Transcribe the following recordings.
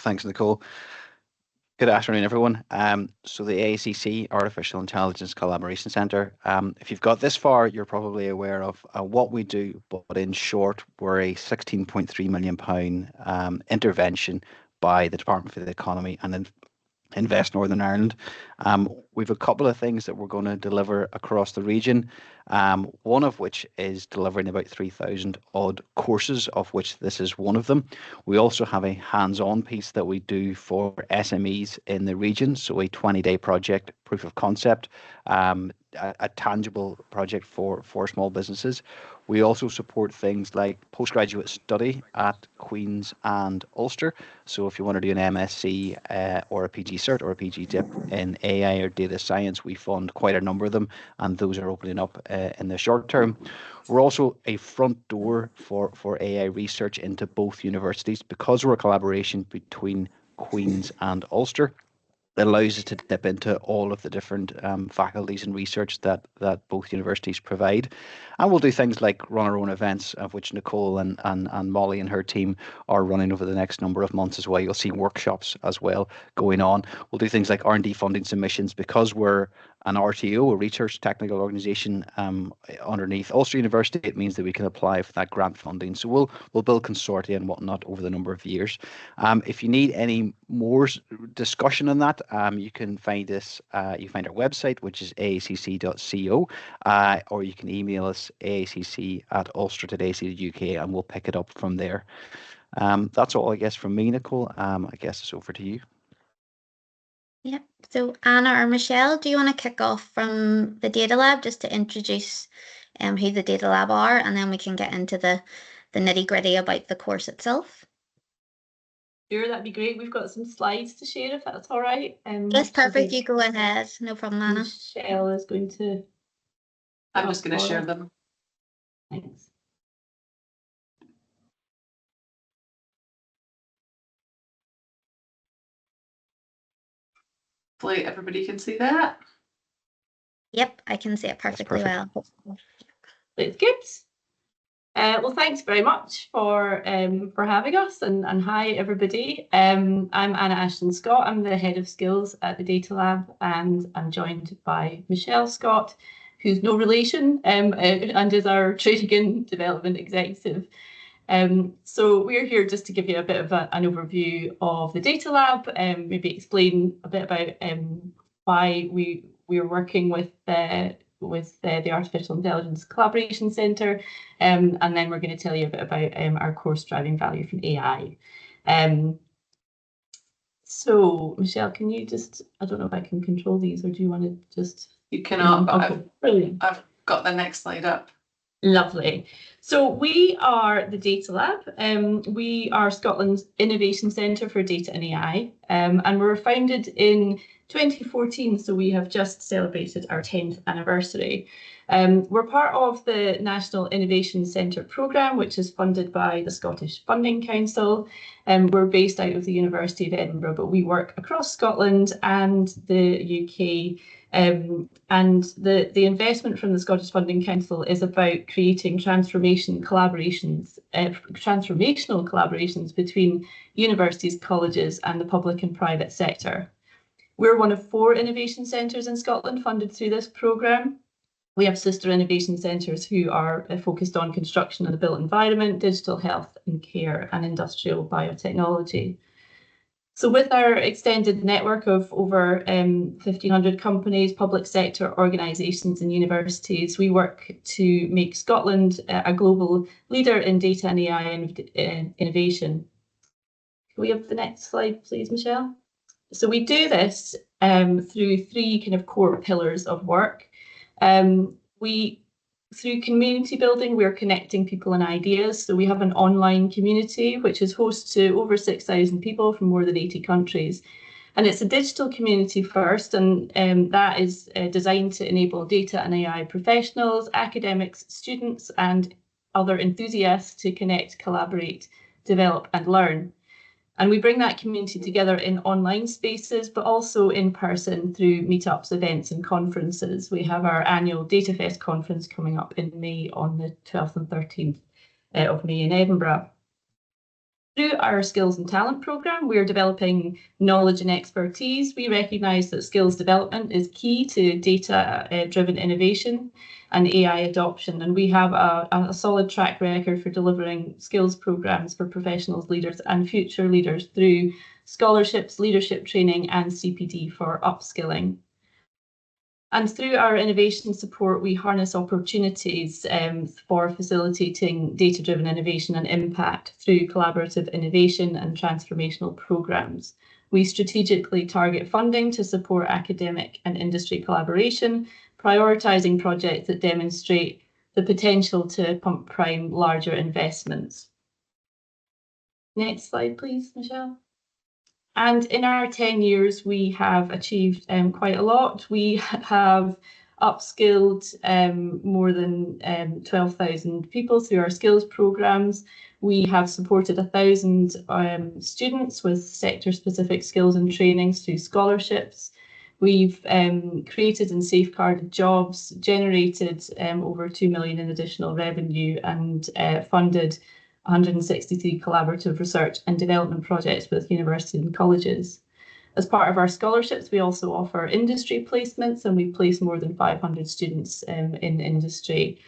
Thanks, Nicole. Good afternoon, everyone. So the AICC, Artificial Intelligence Collaboration Centre, if you've got this far, you're probably aware of what we do, but in short, we're a £16.3 million intervention by the Department for the Economy and Invest Northern Ireland. We've a couple of things that we're going to deliver across the region, one of which is delivering about 3,000 odd courses, of which this is one of them. We also have a hands-on piece that we do for SMEs in the region, so a 20-day project, proof of concept, a tangible project for small businesses. We also support things like postgraduate study at Queen's and Ulster. So if you want to do an MSc or a PG Cert or a PG Dip in AI or data science, we fund quite a number of them, and those are opening up in the short term. We're also a front door for AI research into both universities because we're a collaboration between Queen's and Ulster. It allows us to dip into all of the different faculties and research that both universities provide. And we'll do things like run our own events, of which Nicole and Molly and her team are running over the next number of months as well. You'll see workshops as well going on. We'll do things like R&D funding submissions because we're an RTO, a research technical organisation underneath Ulster University. It means that we can apply for that grant funding. So we'll build consortia and whatnot over the number of years. If you need any more discussion on that, you can find us. You find our website, which is aicc.co, or you can email us aacc@ulster.ac.uk, and we'll pick it up from there. That's all, I guess, from me, Nicole. I guess it's over to you. Yep. So Anna or Michelle, do you want to kick off from the Data Lab just to introduce who the Data Lab are, and then we can get into the nitty-gritty about the course itself? Sure, that'd be great. We've got some slides to share if that's all right. Yes, perfect. You go ahead. No problem, Anna. Michelle is going to... I'm just going to share them. Thanks. Hopefully everybody can see that. Yep, I can see it perfectly well. That's good. Well, thanks very much for having us, and hi everybody. I'm Anna Ashton-Scott. I'm the head of skills at the Data Lab, and I'm joined by Michelle Scott, who's no relation and is our training and development executive. So we're here just to give you a bit of an overview of the Data Lab, maybe explain a bit about why we're working with the Artificial Intelligence Collaboration Centre, and then we're going to tell you a bit about our course Driving Value from AI. So Michelle, can you just, I don't know if I can control these, or do you want to just... You cannot, but okay, brilliant. I've got the next slide up. Lovely. So we are the Data Lab. We are Scotland's Innovation Centre for Data and AI, and we were founded in 2014, so we have just celebrated our 10th anniversary. We're part of the National Innovation Centre programme, which is funded by the Scottish Funding Council. We're based out of the University of Edinburgh, but we work across Scotland and the UK. And the investment from the Scottish Funding Council is about creating transformational collaborations between universities, colleges, and the public and private sector. We're one of 4 innovation centres in Scotland funded through this programme. We have sister innovation centres who are focused on construction and the built environment, digital health and care, and industrial biotechnology. So with our extended network of over 1,500 companies, public sector organisations and universities, we work to make Scotland a global leader in data and AI innovation. Can we have the next slide, please, Michelle? So we do this through 3 kind of core pillars of work. Through community building, we're connecting people and ideas. So we have an online community, which is host to over 6,000 people from more than 80 countries. And it's a digital community first, and that is designed to enable data and AI professionals, academics, students, and other enthusiasts to connect, collaborate, develop, and learn. And we bring that community together in online spaces, but also in person through meetups, events, and conferences. We have our annual DataFest conference coming up in May on the 12th and 13th of May in Edinburgh. Through our Skills and Talent programme, we're developing knowledge and expertise. We recognise that skills development is key to data-driven innovation and AI adoption, and we have a solid track record for delivering skills programmes for professionals, leaders and future leaders through scholarships, leadership training and CPD for upskilling. And through our innovation support, we harness opportunities for facilitating data-driven innovation and impact through collaborative innovation and transformational programmes. We strategically target funding to support academic and industry collaboration, prioritising projects that demonstrate the potential to pump prime larger investments. Next slide, please, Michelle. And in our 10 years, we have achieved quite a lot. We have upskilled more than 12,000 people through our skills programmes. We have supported 1,000 students with sector-specific skills and trainings through scholarships. We've created and safeguarded jobs, generated over 2 million in additional revenue, and funded 163 collaborative research and development projects with universities and colleges. As part of our scholarships, we also offer industry placements, and we place more than 500 students in industry.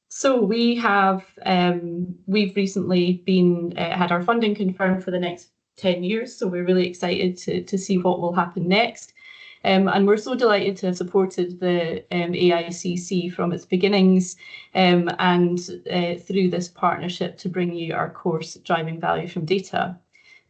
So we have we've recently had our funding confirmed for the next 10 years, so we're really excited to see what will happen next. And we're so delighted to have supported the AICC from its beginnings and through this partnership to bring you our course, Driving Value from Data.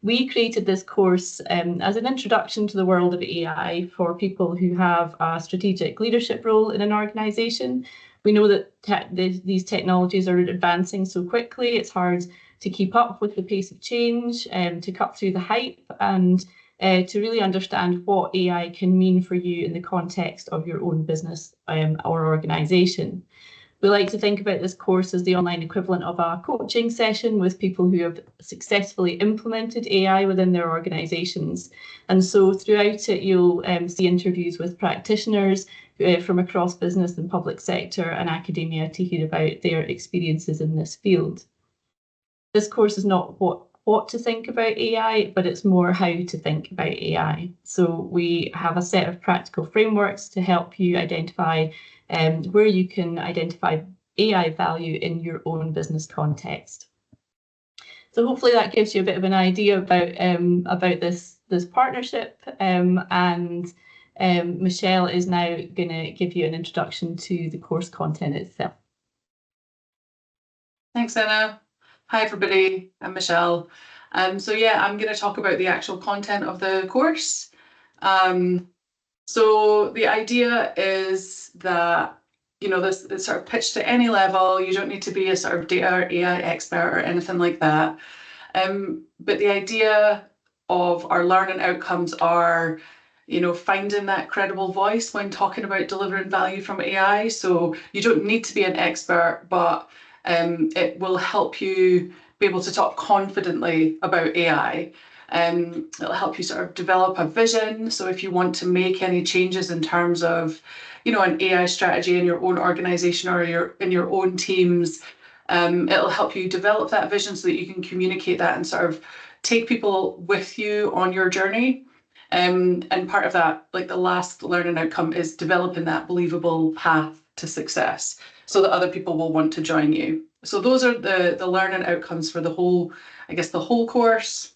We created this course as an introduction to the world of AI for people who have a strategic leadership role in an organisation. We know that these technologies are advancing so quickly, it's hard to keep up with the pace of change, to cut through the hype, and to really understand what AI can mean for you in the context of your own business or organisation. We like to think about this course as the online equivalent of a coaching session with people who have successfully implemented AI within their organisations. And so throughout it, you'll see interviews with practitioners from across business and public sector and academia to hear about their experiences in this field. This course is not what to think about AI, but it's more how to think about AI. So we have a set of practical frameworks to help you identify where you can identify AI value in your own business context. So hopefully that gives you a bit of an idea about this partnership, and Michelle is now going to give you an introduction to the course content itself. Thanks, Anna. Hi, everybody. I'm Michelle. So yeah, I'm going to talk about the actual content of the course. So the idea is that, you know, this sort of pitch to any level. You don't need to be a sort of data or AI expert or anything like that. But the idea of our learning outcomes are, you know, finding that credible voice when talking about delivering value from AI. So you don't need to be an expert, but it will help you be able to talk confidently about AI. It'll help you sort of develop a vision. So if you want to make any changes in terms of, you know, an AI strategy in your own organization or in your own teams, it'll help you develop that vision so that you can communicate that and sort of take people with you on your journey. And part of that, like the last learning outcome, is developing that believable path to success so that other people will want to join you. So those are the learning outcomes for the whole, I guess, the whole course.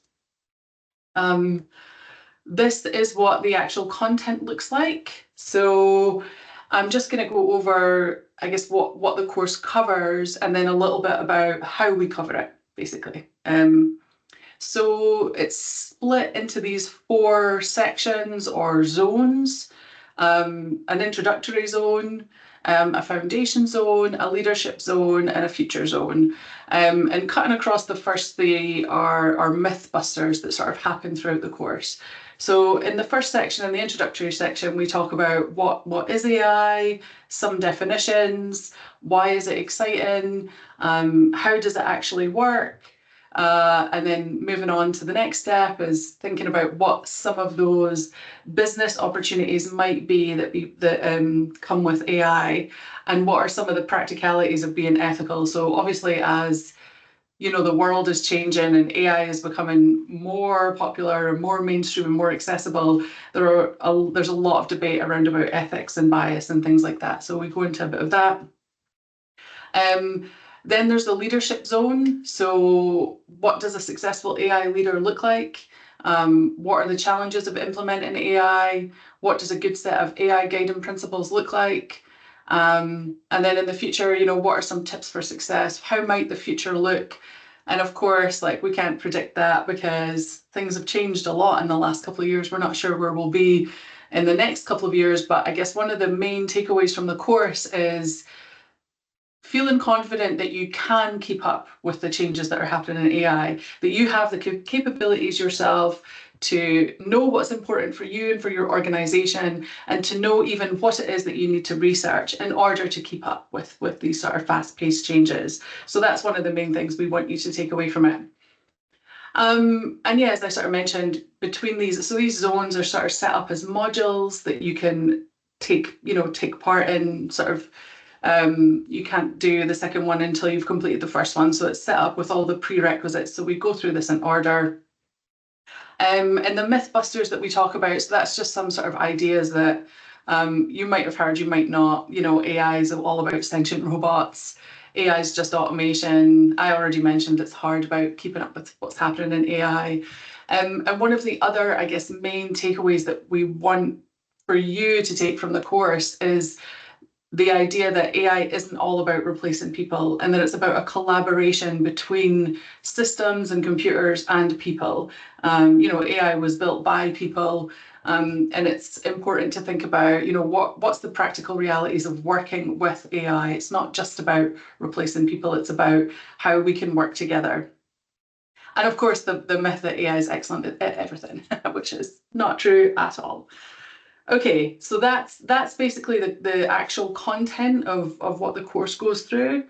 This is what the actual content looks like. So I'm just going to go over, I guess, what the course covers, and then a little bit about how we cover it, basically. So it's split into these 4 sections or zones: an introductory zone, a foundation zone, a leadership zone, and a future zone. And cutting across the first 3 are myth busters that sort of happen throughout the course. So in the first section, in the introductory section, we talk about what is AI, some definitions, why is it exciting, how does it actually work, And then moving on to the next step is thinking about what some of those business opportunities might be that come with AI, and what are some of the practicalities of being ethical. So obviously, as you know, the world is changing and AI is becoming more popular and more mainstream and more accessible. There's a lot of debate around about ethics and bias and things like that. So we go into a bit of that. Then there's the leadership zone. So what does a successful AI leader look like? What are the challenges of implementing AI? What does a good set of AI guiding principles look like? And then in the future, you know, what are some tips for success? How might the future look? And of course, like, we can't predict that because things have changed a lot in the last couple of years. We're not sure where we'll be in the next couple of years, but I guess one of the main takeaways from the course is feeling confident that you can keep up with the changes that are happening in AI, that you have the capabilities yourself to know what's important for you and for your organization, and to know even what it is that you need to research in order to keep up with these sort of fast-paced changes. So that's one of the main things we want you to take away from it. And yeah, as I sort of mentioned, between these zones are sort of set up as modules that you can take part in. Sort of you can't do the second one until you've completed the first one. So it's set up with all the prerequisites. So we go through this in order. And the Mythbusters that we talk about, so that's just some sort of ideas that you might have heard, you might not. You know, AI is all about sentient robots. AI is just automation. I already mentioned it's hard about keeping up with what's happening in AI. And one of the other, I guess, main takeaways that we want for you to take from the course is the idea that AI isn't all about replacing people, and that it's about a collaboration between systems and computers and people. You know, AI was built by people, and it's important to think about, you know, what's the practical realities of working with AI. It's not just about replacing people, it's about how we can work together. And of course, the myth that AI is excellent at everything, which is not true at all. Okay, so that's basically the actual content of what the course goes through.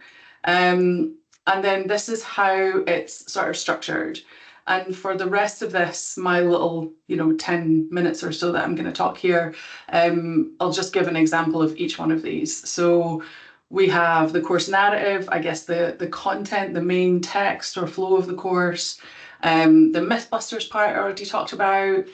And then this is how it's sort of structured. And for the rest of this, my little, 10 minutes or so that I'm going to talk here, I'll just give an example of each one of these. So we have the course narrative, I guess the content, the main text or flow of the course, the Mythbusters part I already talked about.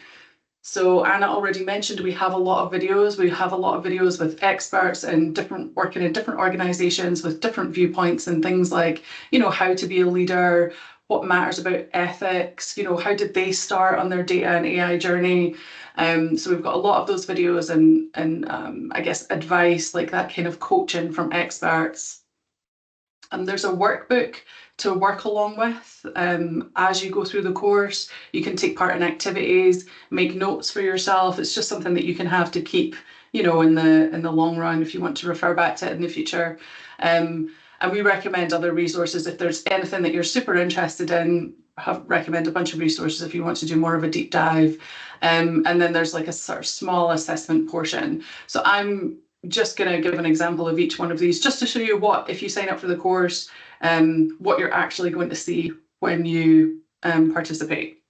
So Anna already mentioned we have a lot of videos. We have a lot of videos with experts and working in different organizations with different viewpoints and things like, how to be a leader, what matters about ethics, how did they start on their data and AI journey. So we've got a lot of those videos and I guess advice, like that kind of coaching from experts. And there's a workbook to work along with as you go through the course. You can take part in activities, make notes for yourself. It's just something that you can have to keep, in the long run if you want to refer back to it in the future. And we recommend other resources if there's anything that you're super interested in. Recommend a bunch of resources if you want to do more of a deep dive. And then there's like a sort of small assessment portion. So I'm just going to give an example of each one of these just to show you what, if you sign up for the course, what you're actually going to see when you participate.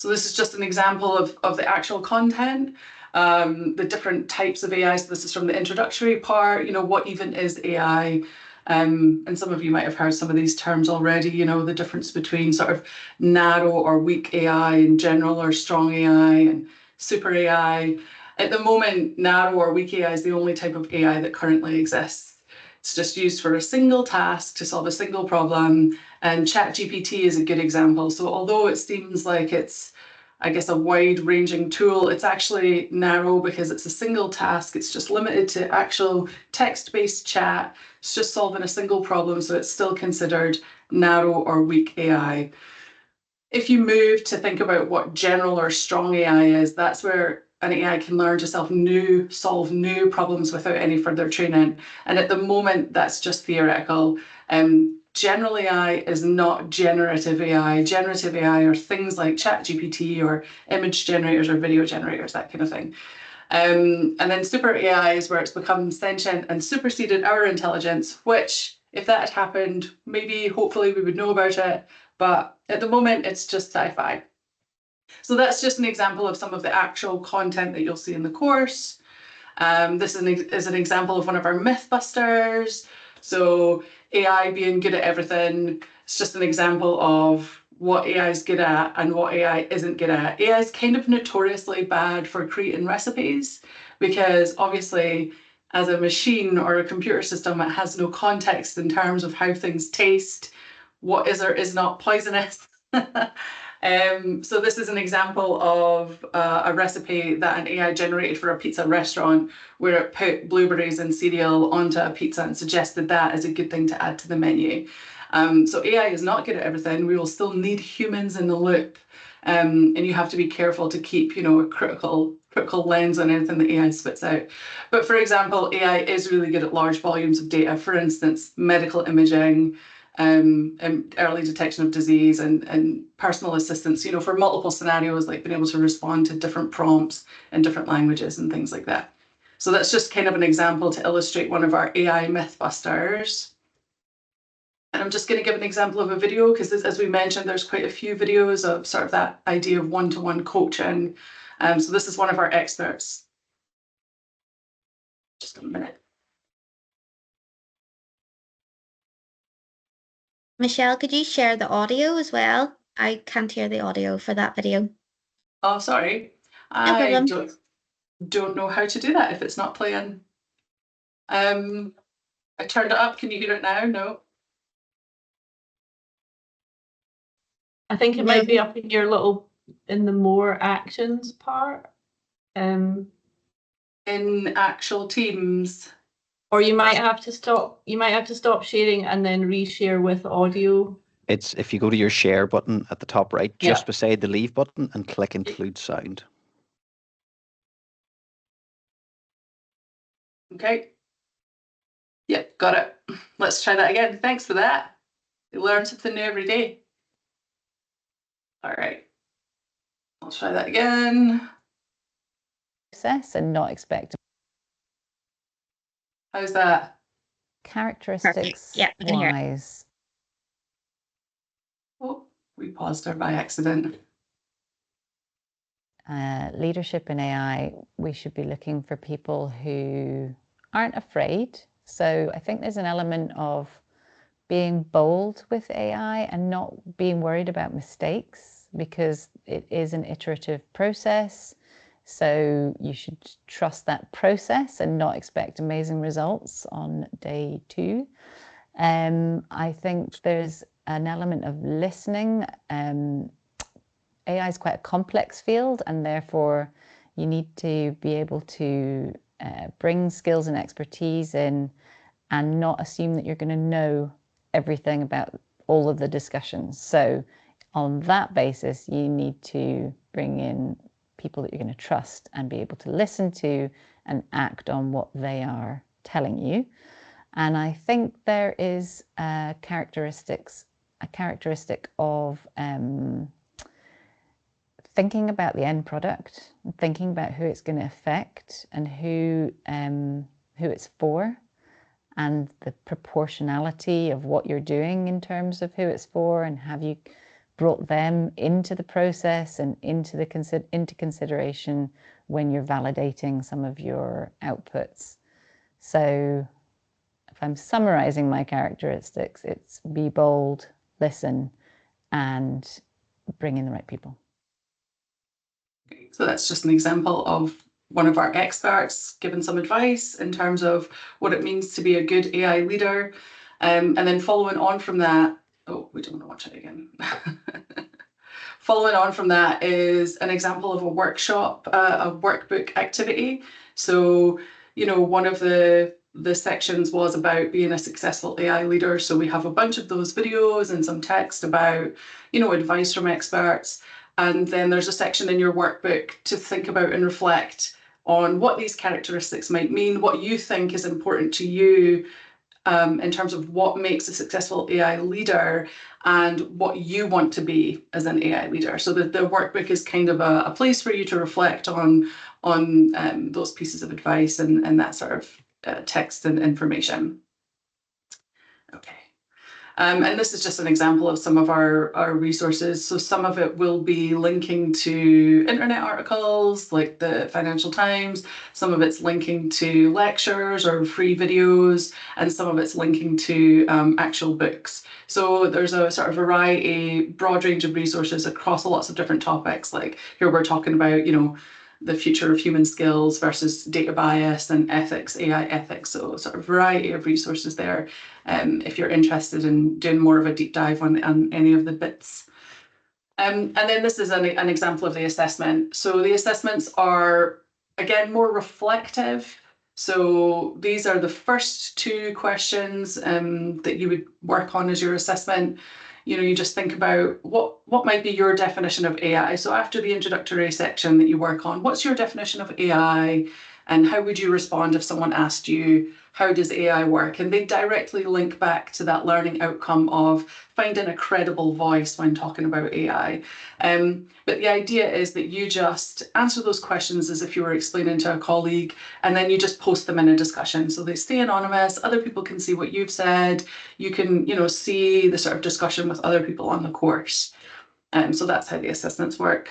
So this is just an example of the actual content, the different types of AI. So this is from the introductory part, what even is AI? And some of you might have heard some of these terms already, the difference between sort of narrow or weak AI and general or strong AI and super AI. At the moment, narrow or weak AI is the only type of AI that currently exists. It's just used for a single task to solve a single problem. And ChatGPT is a good example. So although it seems like it's, I guess, a wide-ranging tool, it's actually narrow because it's a single task. It's just limited to actual text-based chat. It's just solving a single problem. So it's still considered narrow or weak AI. If you move to think about what general or strong AI is, that's where an AI can learn to solve new problems without any further training. And at the moment, that's just theoretical. General AI is not generative AI. Generative AI are things like ChatGPT or image generators or video generators, that kind of thing. And then super AI is where it's become sentient and superseded our intelligence, which If that had happened, maybe, hopefully we would know about it, but at the moment it's just sci-fi. So that's just an example of some of the actual content that you'll see in the course. This is an example of one of our Mythbusters. So AI being good at everything. It's just an example of what AI is good at and what AI isn't good at. AI is kind of notoriously bad for creating recipes because obviously as a machine or a computer system, it has no context in terms of how things taste, what is or is not poisonous. So this is an example of a recipe that an AI generated for a pizza restaurant where it put blueberries and cereal onto a pizza and suggested that as a good thing to add to the menu. So AI is not good at everything. We will still need humans in the loop. And you have to be careful to keep, you know, a critical lens on anything that AI spits out. But for example, AI is really good at large volumes of data, for instance, medical imaging, and early detection of disease and personal assistance, you know, for multiple scenarios, like being able to respond to different prompts in different languages and things like that. So that's just kind of an example to illustrate one of our AI Mythbusters. And I'm just going to give an example of a video because, as we mentioned, there's quite a few videos of sort of that idea of one-to-one coaching. So this is one of our experts. Just a minute. Michelle, could you share the audio as well? I can't hear the audio for that video. Oh, sorry. No problem. I don't know how to do that if it's not playing. I turned it up. Can you hear it now? No. I think it might be up in your little, in the more actions part. In actual Teams. Or you might have to stop sharing and then reshare with audio. It's if you go to your share button at the top right, just beside the leave button, and click include sound. Okay. Yep, got it. Let's try that again. Thanks for that. You learn something new every day. All right. I'll try that again. Process and not expect. How's that? Characteristics Yeah, I can hear it. wise. Oh, we paused there by accident. Leadership in AI, we should be looking for people who aren't afraid. So I think there's an element of being bold with AI and not being worried about mistakes because it is an iterative process. So you should trust that process and not expect amazing results on day 2. I think there's an element of listening. AI is quite a complex field, and therefore you need to be able to bring skills and expertise in and not assume that you're going to know everything about all of the discussions. So on that basis, you need to bring in people that you're going to trust and be able to listen to and act on what they are telling you. And I think there is a characteristic of thinking about the end product, and thinking about who it's going to affect and who it's for, and the proportionality of what you're doing in terms of who it's for, and have you brought them into the process and into consideration when you're validating some of your outputs. So if I'm summarizing my characteristics, it's be bold, listen, and bring in the right people. So that's just an example of one of our experts giving some advice in terms of what it means to be a good AI leader. And then following on from that, oh, we don't want to watch it again. Following on from that is an example of a workshop, a workbook activity. So, you know, one of the sections was about being a successful AI leader. So we have a bunch of those videos and some text about, you know, advice from experts. And then there's a section in your workbook to think about and reflect on what these characteristics might mean, what you think is important to you in terms of what makes a successful AI leader and what you want to be as an AI leader. So the workbook is kind of a place for you to reflect on those pieces of advice and that sort of text and information. Okay. And this is just an example of some of our resources. So some of it will be linking to internet articles like the Financial Times, some of it's linking to lectures or free videos, and some of it's linking to actual books. So there's a sort of variety, broad range of resources across lots of different topics. Like here we're talking about, the future of human skills versus data bias and ethics, AI ethics. So sort of variety of resources there. If you're interested in doing more of a deep dive on any of the bits. And then this is an example of the assessment. So the assessments are, again, more reflective. So these are the first 2 questions that you would work on as your assessment. You just think about what might be your definition of AI. So after the introductory section that you work on, what's your definition of AI? And how would you respond if someone asked you, how does AI work? And they directly link back to that learning outcome of finding a credible voice when talking about AI. But the idea is that you just answer those questions as if you were explaining to a colleague, and then you just post them in a discussion. So they stay anonymous, other people can see what you've said, you can, see the sort of discussion with other people on the course. So that's how the assessments work.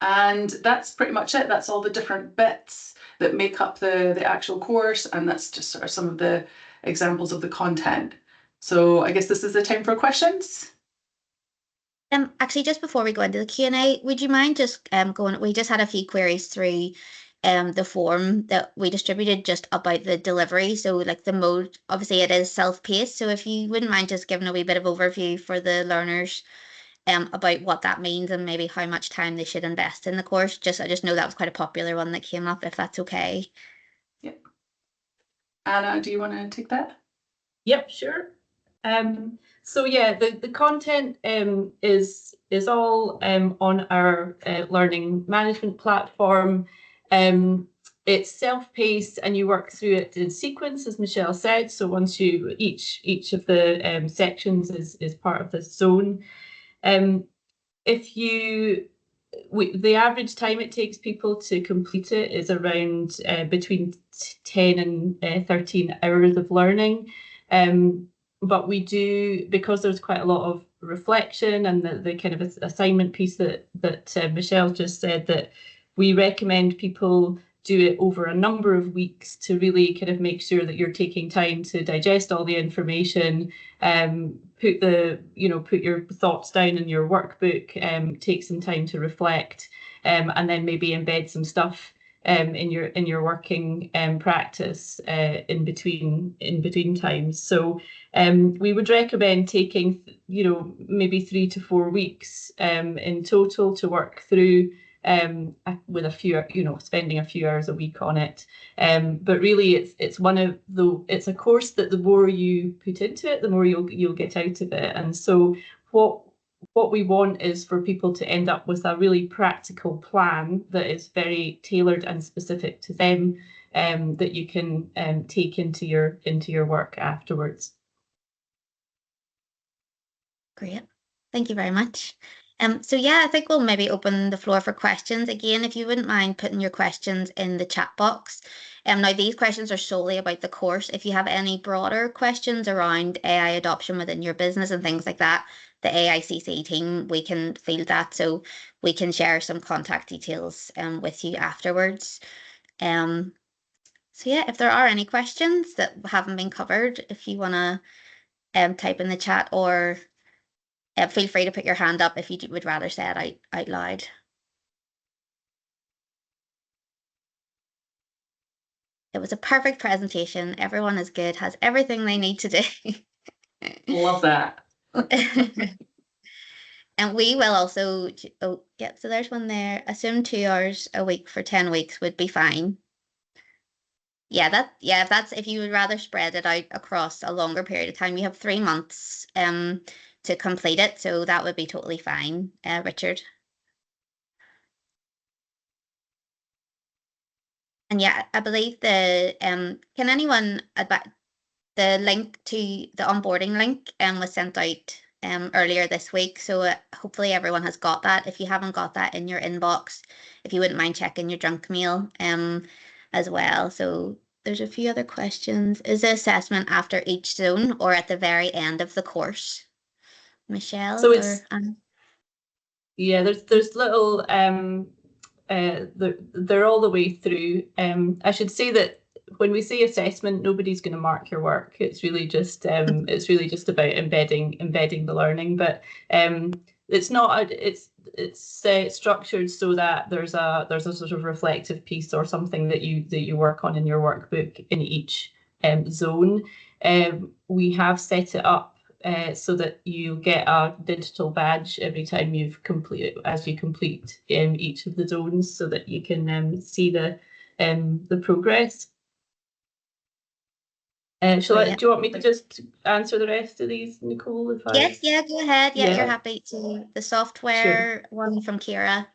And that's pretty much it. That's all the different bits that make up the actual course, and that's just sort of some of the examples of the content. So I guess this is the time for questions. Actually, just before we go into the Q&A, would you mind just we just had a few queries through the form that we distributed just about the delivery. So like the mode, obviously it is self-paced. So if you wouldn't mind just giving a wee bit of overview for the learners about what that means and maybe how much time they should invest in the course. I just know that was quite a popular one that came up, if that's okay. Yep. Anna, do you want to take that? Yep, sure. So yeah, the content is all on our learning management platform. It's self-paced and you work through it in sequence, as Michelle said. So once each of the sections is part of this zone. The average time it takes people to complete it is around between 10 and 13 hours of learning. But we do, because there's quite a lot of reflection and the kind of assignment piece that Michelle just said, that we recommend people do it over a number of weeks to really kind of make sure that you're taking time to digest all the information, put your thoughts down in your workbook, take some time to reflect, and then maybe embed some stuff in your working practice in between times. So we would recommend taking maybe 3 to 4 weeks in total to work through, with spending a few hours a week on it. But really it's a course that the more you put into it, the more you'll get out of it. And so what we want is for people to end up with a really practical plan that is very tailored and specific to them, that you can take into your work afterwards. Great. Thank you very much. So yeah, I think we'll maybe open the floor for questions. Again, if you wouldn't mind putting your questions in the chat box. Now these questions are solely about the course. If you have any broader questions around AI adoption within your business and things like that, the AICC team, we can field that, so we can share some contact details with you afterwards. So yeah, if there are any questions that haven't been covered, if you want to type in the chat, or feel free to put your hand up if you would rather say it out loud. It was a perfect presentation. Everyone is good, has everything they need to do. Love that. And we will also, so there's one there. Assume 2 hours a week for 10 weeks would be fine. If you would rather spread it out across a longer period of time, you have 3 months to complete it, so that would be totally fine, Richard. And yeah, I believe can anyone the link to the onboarding link was sent out earlier this week, so hopefully everyone has got that. If you haven't got that in your inbox, if you wouldn't mind checking your junk mail as well. So there's a few other questions. Is the assessment after each zone or at the very end of the course? Michelle So or it's Anne? yeah, there's little they're all the way through. I should say that when we say assessment, nobody's going to mark your work. It's really just about embedding the learning. But it's not it's structured so that there's a sort of reflective piece or something that you work on in your workbook in each zone. We have set it up so that you get a digital badge every time you complete each of the zones, so that you can see the progress. Do you want me to just answer the rest of these, Nicole? Yes, yeah, go ahead. Yeah, Yeah. you're happy to. The software one from Kira.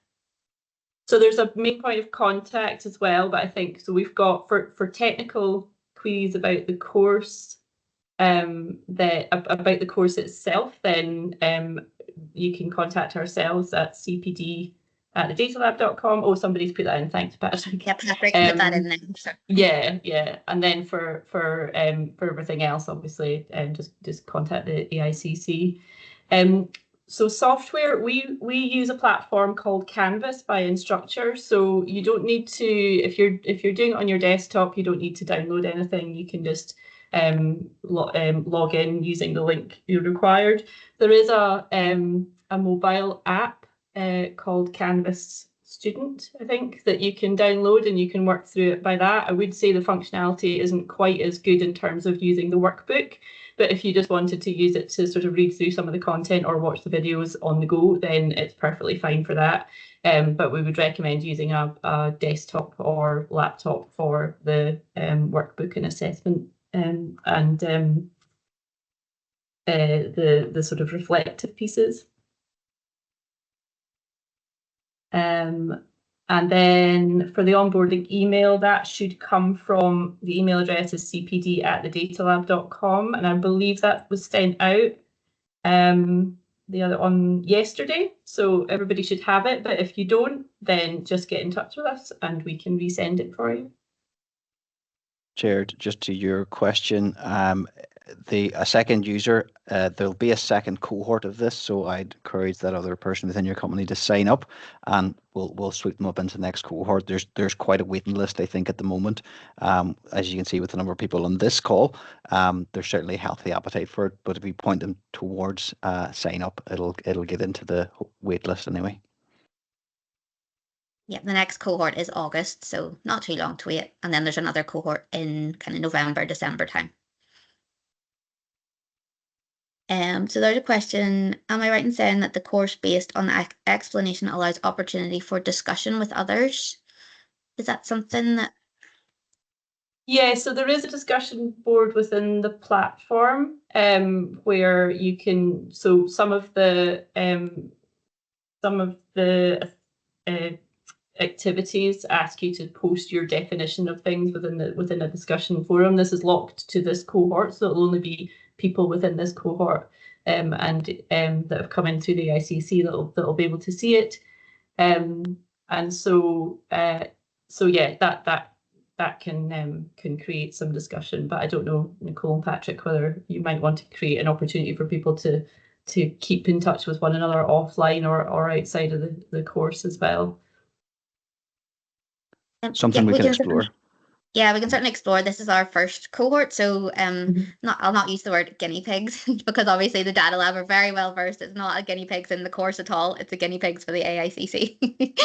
So there's a main point of contact as well, but I think so we've got for technical queries about the course, about the course itself, then you can contact ourselves at cpd@thedatalab.com. Oh, somebody's put that in. Thanks, Patrick. Yeah, Patrick put that in there. So. Yeah. And then for everything else, obviously, just contact the AICC. So software, we use a platform called Canvas by Instructure. So you don't need to, if you're doing it on your desktop, you don't need to download anything. You can just log in using the link you're required. There is a mobile app called Canvas Student, I think, that you can download and you can work through it by that. I would say the functionality isn't quite as good in terms of using the workbook, but if you just wanted to use it to sort of read through some of the content or watch the videos on the go, then it's perfectly fine for that. But we would recommend using a desktop or laptop for the workbook and assessment and the sort of reflective pieces. And then for the onboarding email, that should come from the email address is cpd@thedatalab.com, and I believe that was sent out the other on yesterday, so everybody should have it. But if you don't, then just get in touch with us and we can resend it for you. Chair, just to your question, a second user, there'll be a second cohort of this, so I'd encourage that other person within your company to sign up, and we'll sweep them up into the next cohort. There's quite a waiting list, I think, at the moment. As you can see with the number of people on this call, there's certainly a healthy appetite for it. But if we point them towards sign up, it'll get into the wait list anyway. Yeah, the next cohort is August, so not too long to wait. And then there's another cohort in kind of November, December time. So there's a question, am I right in saying that the course based on the explanation allows opportunity for discussion with others? Is that something that... Yeah, so there is a discussion board within the platform where you can, so some of the activities ask you to post your definition of things within a discussion forum. This is locked to this cohort, so it'll only be people within this cohort and that have come in through the AICC that'll be able to see it. And so yeah, that can create some discussion. But I don't know, Nicole and Patrick, whether you might want to create an opportunity for people to keep in touch with one another offline or outside of the course as well. Something we can explore. Yeah, we can certainly explore. This is our first cohort, so I'll not use the word guinea pigs because obviously the Data Lab are very well versed. It's not a guinea pigs in the course at all. It's a guinea pigs for the AICC.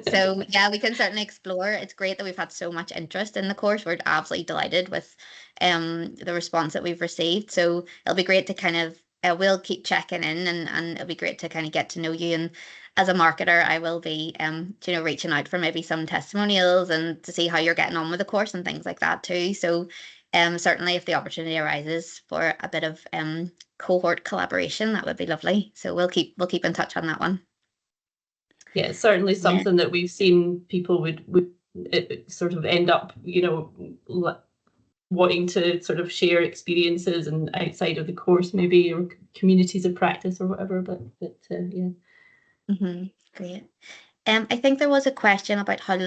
So yeah, we can certainly explore. It's great that we've had so much interest in the course. We're absolutely delighted with the response that we've received. So it'll be great to kind of we'll keep checking in and it'll be great to kind of get to know you. And as a marketer, I will be, reaching out for maybe some testimonials and to see how you're getting on with the course and things like that too. So, certainly if the opportunity arises for a bit of cohort collaboration, that would be lovely. So we'll keep in touch on that one. Yeah, it's certainly something that we've seen people would sort of end up, wanting to sort of share experiences and outside of the course, maybe, or communities of practice or whatever. But yeah. Great. I think there was a question about how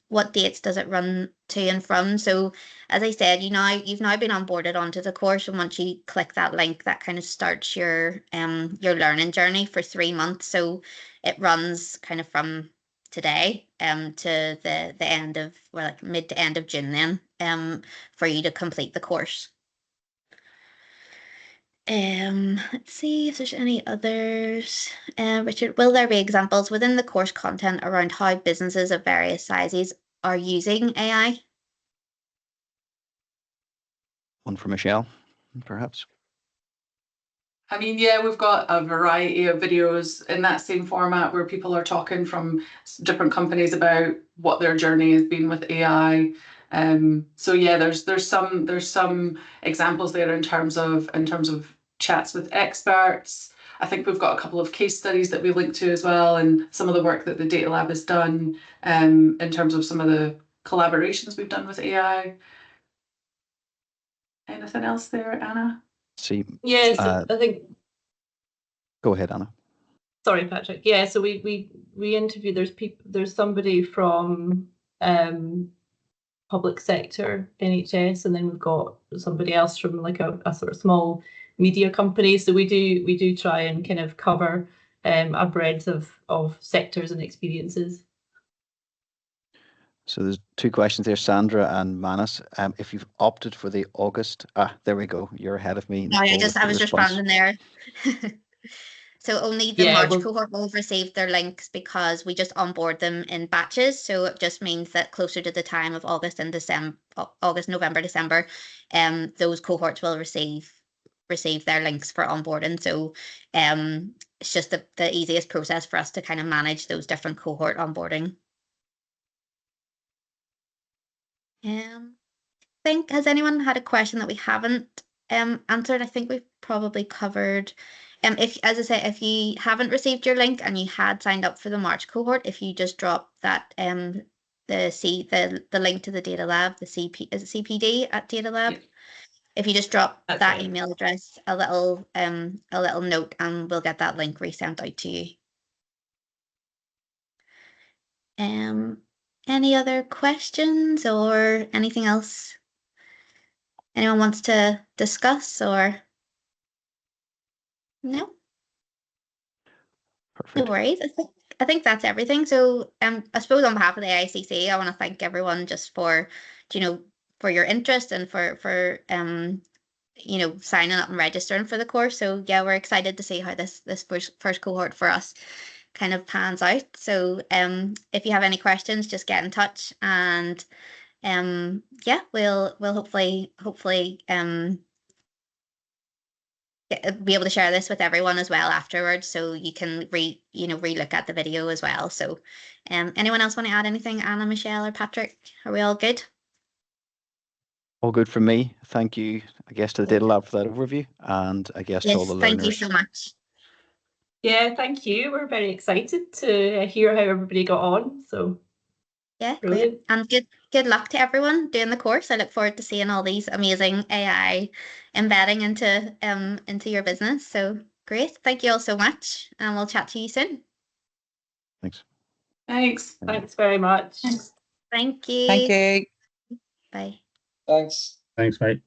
what dates does it run to and from. So as I said, you've now been onboarded onto the course, and once you click that link, that kind of starts your learning journey for 3 months. So it runs kind of from today to the end of, well, like mid to end of June then for you to complete the course. Let's see if there's any others. Richard, will there be examples within the course content around how businesses of various sizes are using AI? One for Michelle, perhaps. I mean, yeah, we've got a variety of videos in that same format where people are talking from different companies about what their journey has been with AI. So yeah, there's some examples there in terms of chats with experts. I think we've got a couple of case studies that we link to as well, and some of the work that the Data Lab has done in terms of some of the collaborations we've done with AI. Anything else there, Anna? See. Yes, I think. Go ahead, Anna. Sorry, Patrick. Yeah, so we interviewed. There's somebody from public sector, NHS, and then we've got somebody else from like a sort of small media company. So we do try and kind of cover a breadth of sectors and experiences. So there's 2 questions there, Sandra and Manus. If you've opted for the August, there we go. You're ahead of me. No, I was responding there. So only the March cohort will receive their links because we just onboard them in batches. So it just means that closer to the time of August, November, December, those cohorts will receive their links for onboarding. So it's just the easiest process for us to kind of manage those different cohort onboarding. Has anyone had a question that we haven't answered? I think we've probably covered. If, as I say, if you haven't received your link and you had signed up for the March cohort, if you just drop that the link to the Data Lab, the CPD at Data Lab. Yep. If you just drop that email address, a little note, and we'll get that link resent out to you. Any other questions or anything else anyone wants to discuss, or no? Perfect. No worries. I think that's everything. So I suppose on behalf of the AICC, I want to thank everyone just for for your interest and for signing up and registering for the course. So yeah, we're excited to see how this first cohort for us kind of pans out. So if you have any questions, just get in touch, and yeah, we'll hopefully be able to share this with everyone as well afterwards, so you can re-look at the video as well. So anyone else want to add anything? Anna, Michelle, or Patrick, are we all good? All good from me. Thank you, I guess, to the Data Lab for that overview, and I guess to all the learners. Thank you so much. Yeah, thank you. We're very excited to hear how everybody got on. So yeah, brilliant. And good luck to everyone doing the course. I look forward to seeing all these amazing AI embedding into your business. So great. Thank you all so much, and we'll chat to you soon. Thanks. Thanks very much. Thank you. Thank you. Bye. Thanks. Thanks, mate.